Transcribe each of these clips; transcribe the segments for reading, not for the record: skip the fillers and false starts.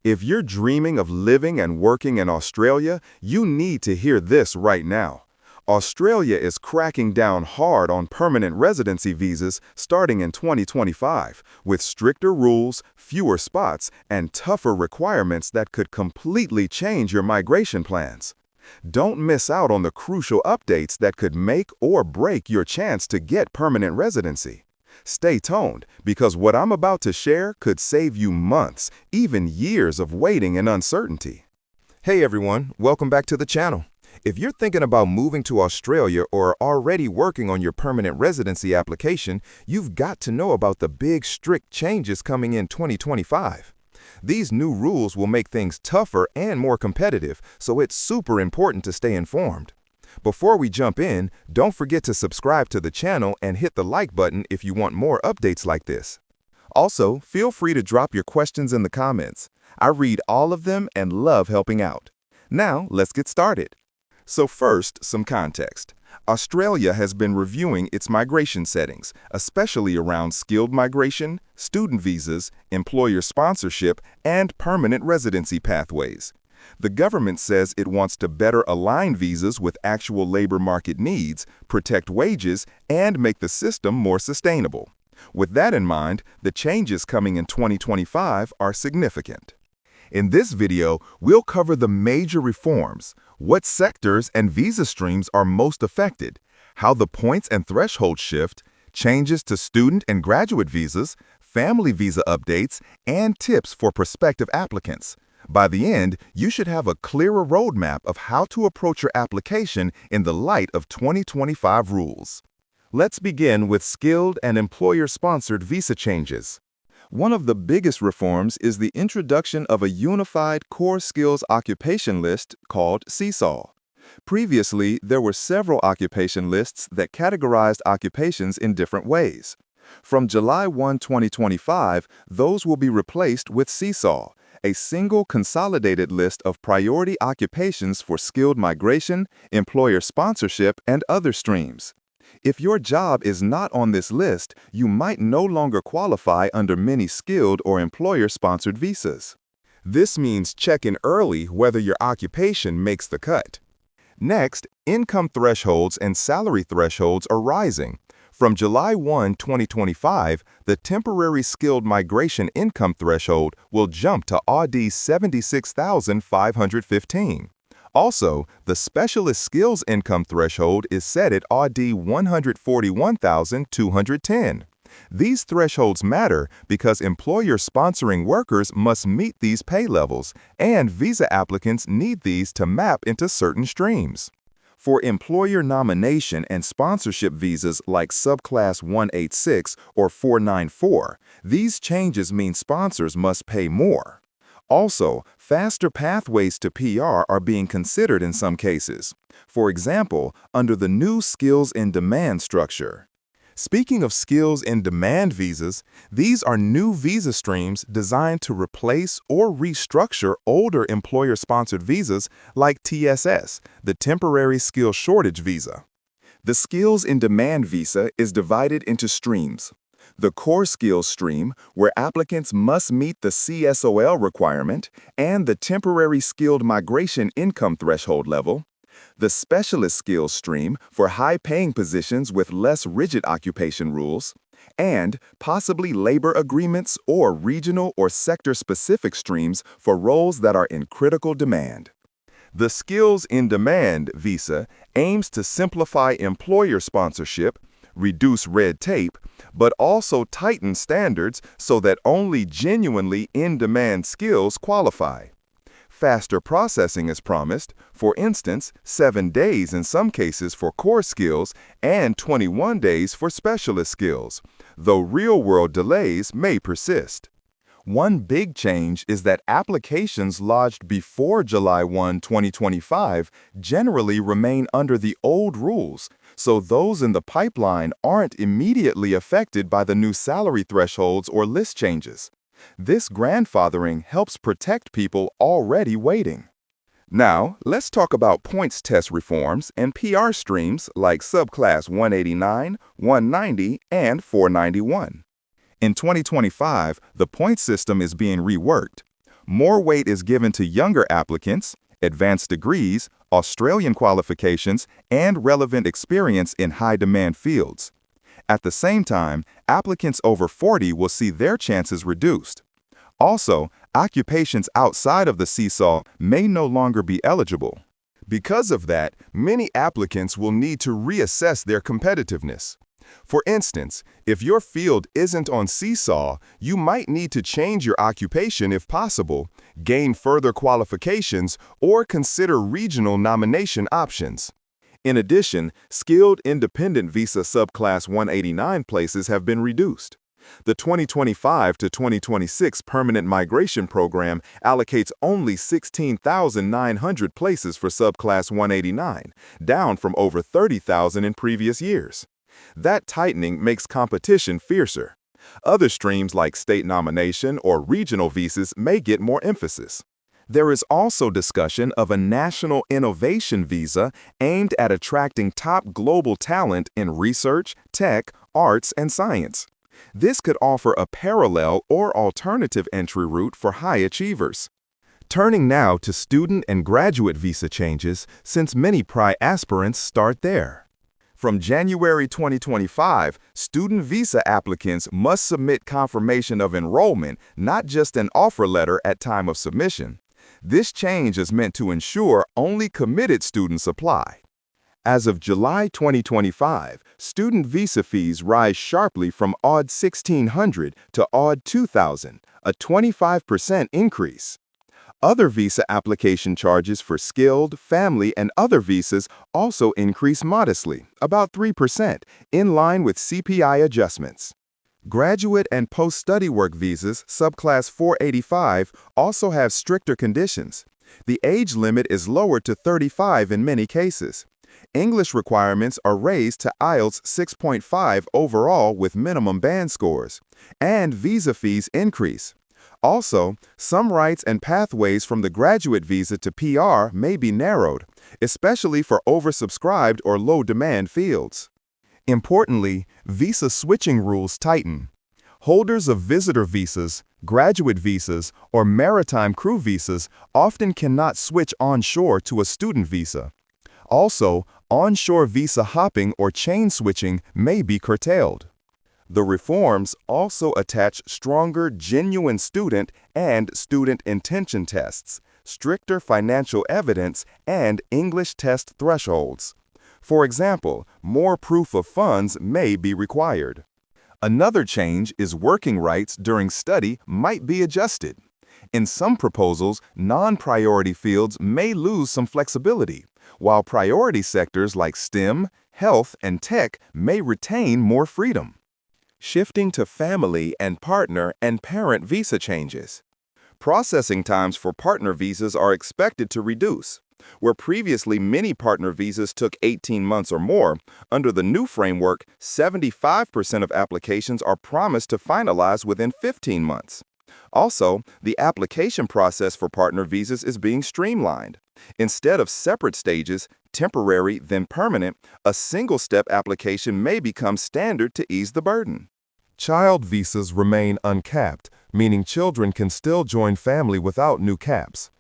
If you're dreaming of living and working in Australia, you need to hear this right now. Australia is cracking down hard on permanent residency visas starting in 2025, with stricter rules, fewer spots, and tougher requirements that could completely change your migration plans. Don't miss out on the crucial updates that could make or break your chance to get permanent residency. Stay tuned, because what I'm about to share could save you months, even years of waiting and uncertainty. Hey everyone, welcome back to the channel. If you're thinking about moving to Australia or are already working on your permanent residency application, you've got to know about the big strict changes coming in 2025. These new rules will make things tougher and more competitive, so it's super important to stay informed. Before we jump in, don't forget to subscribe to the channel and hit the like button if you want more updates like this. Also, feel free to drop your questions in the comments. I read all of them and love helping out. Now, let's get started. So first, some context. Australia has been reviewing its migration settings, especially around skilled migration, student visas, employer sponsorship, and permanent residency pathways. The government says it wants to better align visas with actual labor market needs, protect wages, and make the system more sustainable. With that in mind, the changes coming in 2025 are significant. In this video, we'll cover the major reforms, what sectors and visa streams are most affected, how the points and thresholds shift, changes to student and graduate visas, family visa updates, and tips for prospective applicants. By the end, you should have a clearer roadmap of how to approach your application in the light of 2025 rules. Let's begin with skilled and employer-sponsored visa changes. One of the biggest reforms is the introduction of a unified core skills occupation list called CSOL. Previously, there were several occupation lists that categorized occupations in different ways. From July 1, 2025, those will be replaced with CSOL, a single consolidated list of priority occupations for skilled migration, employer sponsorship, and other streams. If your job is not on this list, you might no longer qualify under many skilled or employer-sponsored visas. This means check in early whether your occupation makes the cut. Next, income thresholds and salary thresholds are rising. From July 1, 2025, the temporary skilled migration income threshold will jump to AUD 76,515. Also, the specialist skills income threshold is set at AUD 141,210. These thresholds matter because employers sponsoring workers must meet these pay levels, and visa applicants need these to map into certain streams. For employer nomination and sponsorship visas like Subclass 186 or 494, these changes mean sponsors must pay more. Also, faster pathways to PR are being considered in some cases. For example, under the new Skills in Demand structure. Speaking of skills in demand visas, these are new visa streams designed to replace or restructure older employer-sponsored visas like TSS, the Temporary Skill Shortage Visa. The Skills in Demand visa is divided into streams. The core skills stream, where applicants must meet the CSOL requirement and the temporary skilled migration income threshold level. The specialist skills stream for high-paying positions with less rigid occupation rules, and possibly labor agreements or regional or sector-specific streams for roles that are in critical demand. The Skills in Demand visa aims to simplify employer sponsorship, reduce red tape, but also tighten standards so that only genuinely in-demand skills qualify. Faster processing is promised, for instance, 7 days in some cases for core skills and 21 days for specialist skills, though real-world delays may persist. One big change is that applications lodged before July 1, 2025 generally remain under the old rules, so those in the pipeline aren't immediately affected by the new salary thresholds or list changes. This grandfathering helps protect people already waiting. Now, let's talk about points test reforms and PR streams like Subclass 189, 190, and 491. In 2025, the point system is being reworked. More weight is given to younger applicants, advanced degrees, Australian qualifications, and relevant experience in high-demand fields. At the same time, applicants over 40 will see their chances reduced. Also, occupations outside of the seesaw may no longer be eligible. Because of that, many applicants will need to reassess their competitiveness. For instance, if your field isn't on seesaw, you might need to change your occupation if possible, gain further qualifications, or consider regional nomination options. In addition, skilled independent visa subclass 189 places have been reduced. The 2025 to 2026 Permanent Migration Program allocates only 16,900 places for subclass 189, down from over 30,000 in previous years. That tightening makes competition fiercer. Other streams like state nomination or regional visas may get more emphasis. There is also discussion of a national innovation visa aimed at attracting top global talent in research, tech, arts, and science. This could offer a parallel or alternative entry route for high achievers. Turning now to student and graduate visa changes, since many PRI aspirants start there. From January 2025, student visa applicants must submit confirmation of enrollment, not just an offer letter at time of submission. This change is meant to ensure only committed students apply. As of July 2025, student visa fees rise sharply from odd $1,600 to odd $2,000, a 25% increase. Other visa application charges for skilled, family, and other visas also increase modestly, about 3%, in line with CPI adjustments. Graduate and post-study work visas, subclass 485, also have stricter conditions. The age limit is lowered to 35 in many cases. English requirements are raised to IELTS 6.5 overall with minimum band scores, and visa fees increase. Also, some rights and pathways from the graduate visa to PR may be narrowed, especially for oversubscribed or low-demand fields. Importantly, visa switching rules tighten. Holders of visitor visas, graduate visas, or maritime crew visas often cannot switch onshore to a student visa. Also, onshore visa hopping or chain switching may be curtailed. The reforms also attach stronger genuine student and student intention tests, stricter financial evidence, and English test thresholds. For example, more proof of funds may be required. Another change is working rights during study might be adjusted. In some proposals, non-priority fields may lose some flexibility, while priority sectors like STEM, health, and tech may retain more freedom. Shifting to family and partner and parent visa changes. Processing times for partner visas are expected to reduce. Where previously many partner visas took 18 months or more, under the new framework, 75% of applications are promised to finalize within 15 months. Also, the application process for partner visas is being streamlined. Instead of separate stages, temporary then permanent, a single-step application may become standard to ease the burden. Child visas remain uncapped, meaning children can still join family without new caps.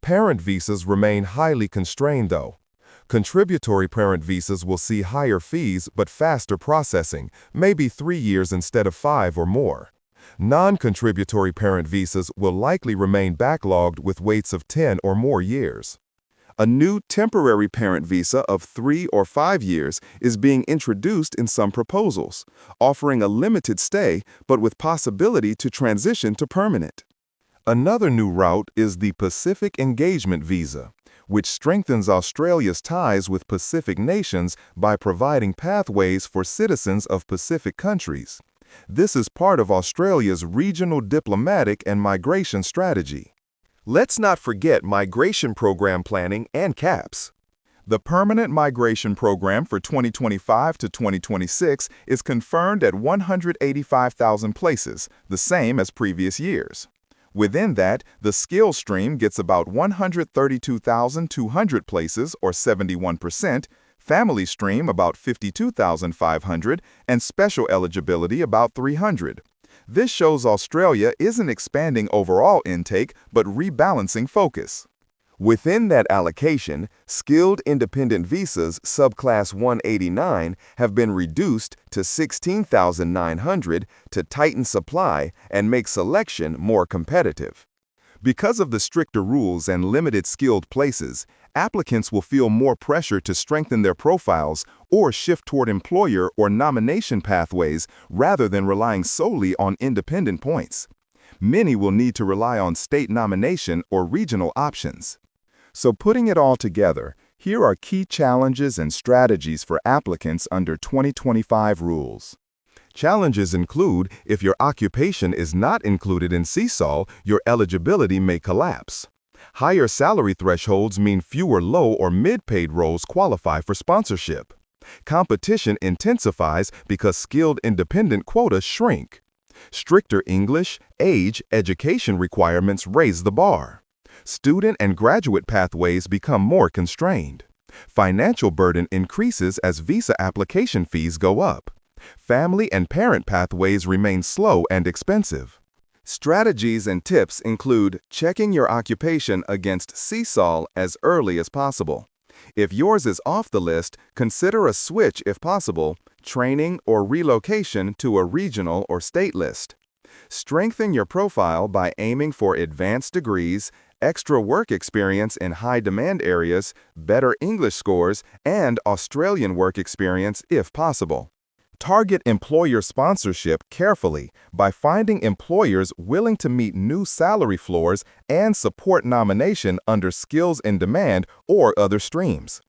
Parent visas remain highly constrained, though. Contributory parent visas will see higher fees but faster processing, maybe 3 years instead of 5 or more. Non-contributory parent visas will likely remain backlogged with waits of 10 or more years. A new temporary parent visa of 3 or 5 years is being introduced in some proposals, offering a limited stay but with possibility to transition to permanent. Another new route is the Pacific Engagement Visa, which strengthens Australia's ties with Pacific nations by providing pathways for citizens of Pacific countries. This is part of Australia's regional diplomatic and migration strategy. Let's not forget migration program planning and caps. The Permanent Migration Program for 2025 to 2026 is confirmed at 185,000 places, the same as previous years. Within that, the skill stream gets about 132,200 places, or 71%, family stream about 52,500, and special eligibility about 300. This shows Australia isn't expanding overall intake, but rebalancing focus. Within that allocation, skilled independent visas subclass 189 have been reduced to 16,900 to tighten supply and make selection more competitive. Because of the stricter rules and limited skilled places, applicants will feel more pressure to strengthen their profiles or shift toward employer or nomination pathways rather than relying solely on independent points. Many will need to rely on state nomination or regional options. So putting it all together, here are key challenges and strategies for applicants under 2025 rules. Challenges include if your occupation is not included in CSOL, your eligibility may collapse. Higher salary thresholds mean fewer low or mid-paid roles qualify for sponsorship. Competition intensifies because skilled independent quotas shrink. Stricter English, age, education requirements raise the bar. Student and graduate pathways become more constrained. Financial burden increases as visa application fees go up. Family and parent pathways remain slow and expensive. Strategies and tips include checking your occupation against CSOL as early as possible. If yours is off the list, consider a switch if possible, training or relocation to a regional or state list. Strengthen your profile by aiming for advanced degrees, extra work experience in high-demand areas, better English scores, and Australian work experience if possible. Target employer sponsorship carefully by finding employers willing to meet new salary floors and support nomination under skills in demand or other streams.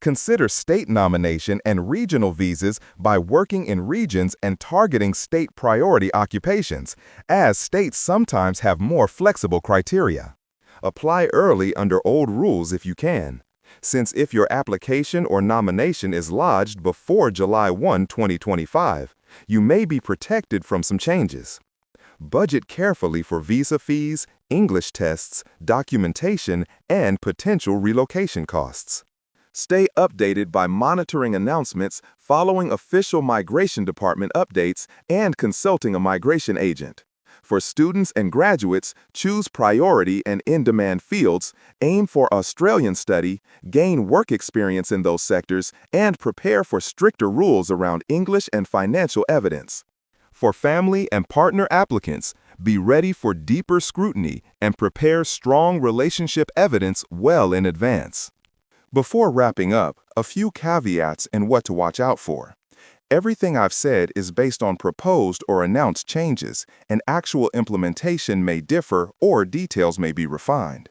Consider state nomination and regional visas by working in regions and targeting state priority occupations, as states sometimes have more flexible criteria. Apply early under old rules if you can, since if your application or nomination is lodged before July 1, 2025, you may be protected from some changes. Budget carefully for visa fees, English tests, documentation, and potential relocation costs. Stay updated by monitoring announcements, following official Migration Department updates, and consulting a migration agent. For students and graduates, choose priority and in-demand fields, aim for Australian study, gain work experience in those sectors, and prepare for stricter rules around English and financial evidence. For family and partner applicants, be ready for deeper scrutiny and prepare strong relationship evidence well in advance. Before wrapping up, a few caveats and what to watch out for. Everything I've said is based on proposed or announced changes, and actual implementation may differ or details may be refined.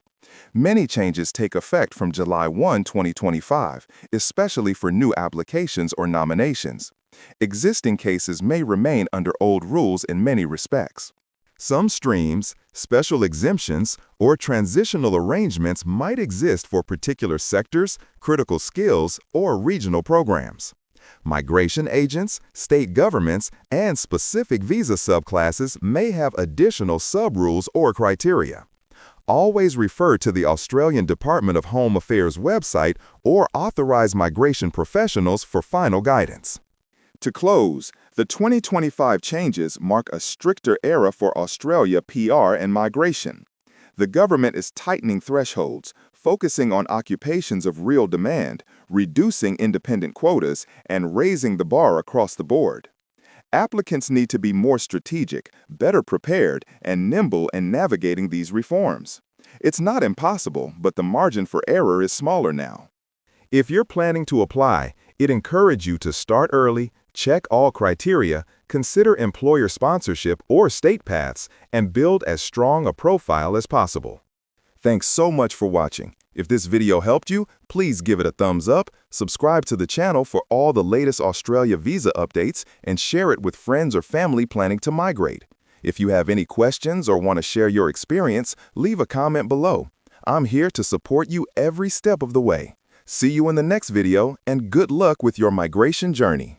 Many changes take effect from July 1, 2025, especially for new applications or nominations. Existing cases may remain under old rules in many respects. Some streams, special exemptions, or transitional arrangements might exist for particular sectors, critical skills, or regional programs. Migration agents, state governments, and specific visa subclasses may have additional sub-rules or criteria. Always refer to the Australian Department of Home Affairs website or authorized migration professionals for final guidance. To close, the 2025 changes mark a stricter era for Australia PR and migration. The government is tightening thresholds, focusing on occupations of real demand, reducing independent quotas, and raising the bar across the board. Applicants need to be more strategic, better prepared, and nimble in navigating these reforms. It's not impossible, but the margin for error is smaller now. If you're planning to apply, it encourages you to start early, check all criteria, consider employer sponsorship or state paths, and build as strong a profile as possible. Thanks so much for watching. If this video helped you, please give it a thumbs up, subscribe to the channel for all the latest Australia visa updates, and share it with friends or family planning to migrate. If you have any questions or want to share your experience, leave a comment below. I'm here to support you every step of the way. See you in the next video, and good luck with your migration journey.